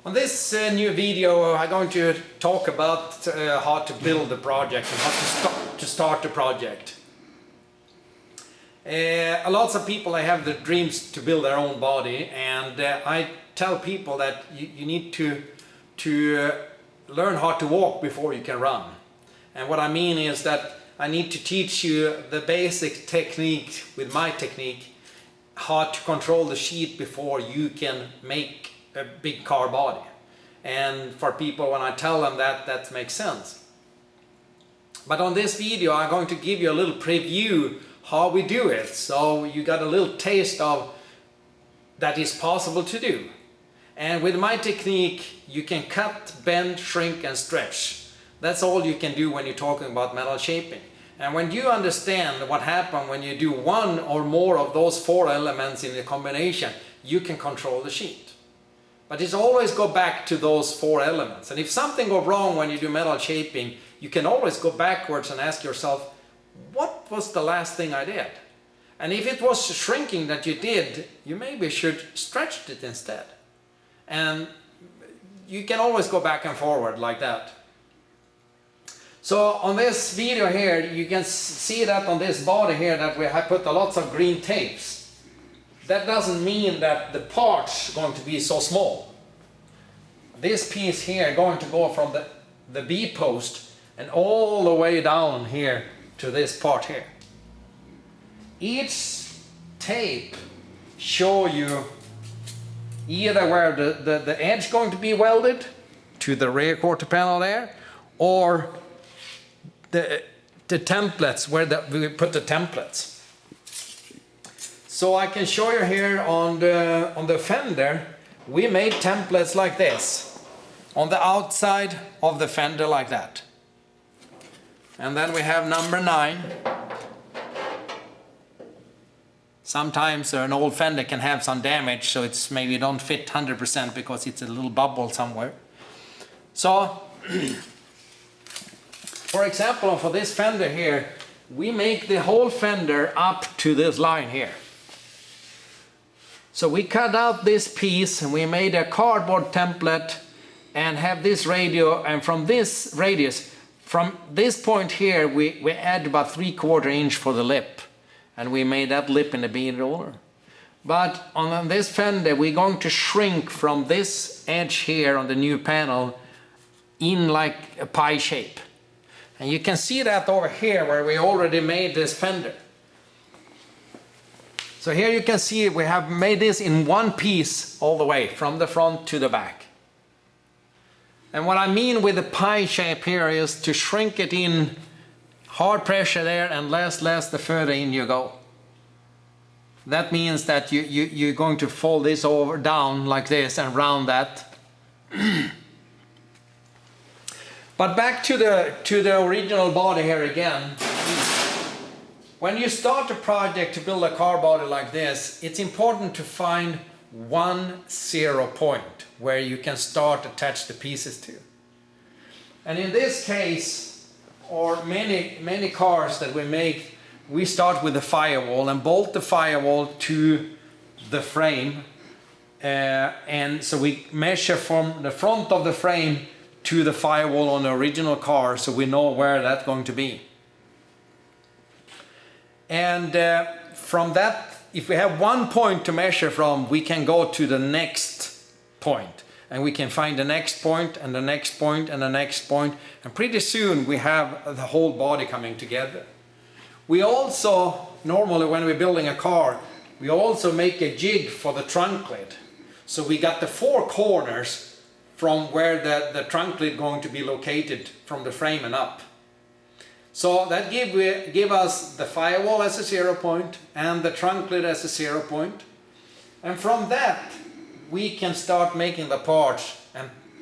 On this new video I'm going to talk about how to build a project and how to start the project. Lots of people have the dreams to build their own body, and I tell people that you need to learn how to walk before you can run. And what I mean is that I need to teach you the basic technique with my technique, how to control the sheet before you can make a big car body. And for people, when I tell them that makes sense. But on this video I'm going to give you a little preview how we do it, so you got a little taste of that is possible to do. And with my technique you can cut, bend, shrink and stretch. That's all you can do when you're talking about metal shaping. And when you understand what happens when you do one or more of those four elements in the combination, you can control the sheet. But it's always go back to those four elements. And if something goes wrong when you do metal shaping, you can always go backwards and ask yourself, what was the last thing I did? And if it was shrinking that you did, you maybe should stretch it instead. And you can always go back and forward like that. So on this video here, you can see that on this body here that we have put lots of green tapes. That doesn't mean that the parts are going to be so small. This piece here is going to go from the B post and all the way down here to this part here. Each tape show you either where the edge is going to be welded to the rear quarter panel there, or the templates where we put the templates. So I can show you here on the fender, we made templates like this on the outside of the fender like that. And then we have number 9. Sometimes an old fender can have some damage, so it's maybe don't fit 100% because it's a little bubble somewhere. So for example, for this fender here, we make the whole fender up to this line here. So we cut out this piece and we made a cardboard template and have this radio, and from this radius, from this point here, we add about 3/4 inch for the lip. And we made that lip in the bead roller. But on this fender, we're going to shrink from this edge here on the new panel in like a pie shape. And you can see that over here where we already made this fender. So here you can see we have made this in one piece all the way from the front to the back. And what I mean with the pie shape here is to shrink it in hard pressure there and less the further in you go. That means that you're going to fold this over down like this and round that. But back to the original body here again. When you start a project to build a car body like this, it's important to find one 0 point where you can start to attach the pieces to. And in this case, or many cars that we make, we start with the firewall and bolt the firewall to the frame. And so we measure from the front of the frame to the firewall on the original car, so we know where that's going to be. And from that, if we have one point to measure from, we can go to the next point. And we can find the next point and the next point and the next point. And pretty soon we have the whole body coming together. We also, normally when we're building a car, we also make a jig for the trunk lid. So we got the 4 corners from where the trunk lid going to be located from the frame and up. So that give us the firewall as a 0 point and the trunk lid as a 0 point. And from that we can start making the parts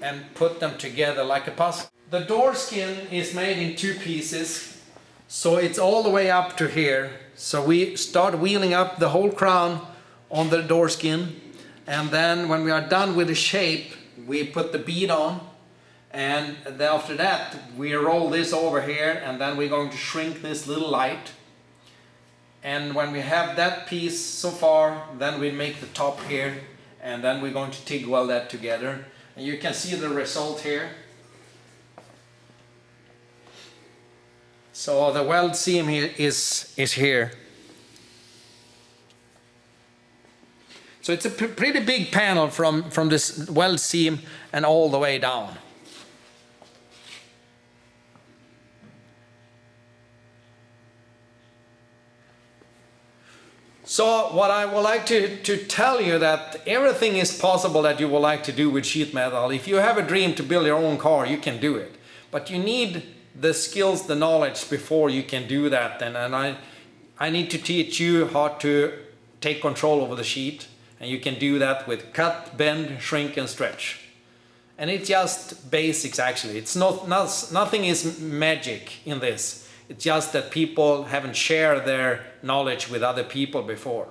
and put them together like a puzzle. The door skin is made in 2 pieces, so it's all the way up to here. So we start wheeling up the whole crown on the door skin, and then when we are done with the shape, we put the bead on, and then after that we roll this over here, and then we're going to shrink this little light. And when we have that piece so far, then we make the top here, and then we're going to TIG weld that together. And you can see the result here. So the weld seam here is here. So it's a pretty big panel from this weld seam and all the way down. So what I would like to tell you, that everything is possible that you would like to do with sheet metal. If you have a dream to build your own car, you can do it. But you need the skills, the knowledge before you can do that. And I need to teach you how to take control over the sheet. And you can do that with cut, bend, shrink and stretch. And it's just basics actually. It's nothing is magic in this. It's just that people haven't shared their knowledge with other people before.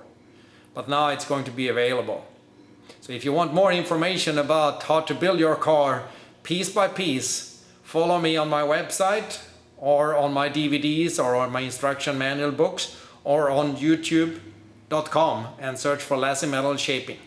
But now it's going to be available. So if you want more information about how to build your car piece by piece, follow me on my website or on my DVDs or on my instruction manual books or on youtube.com and search for Lazze Metal Shaping.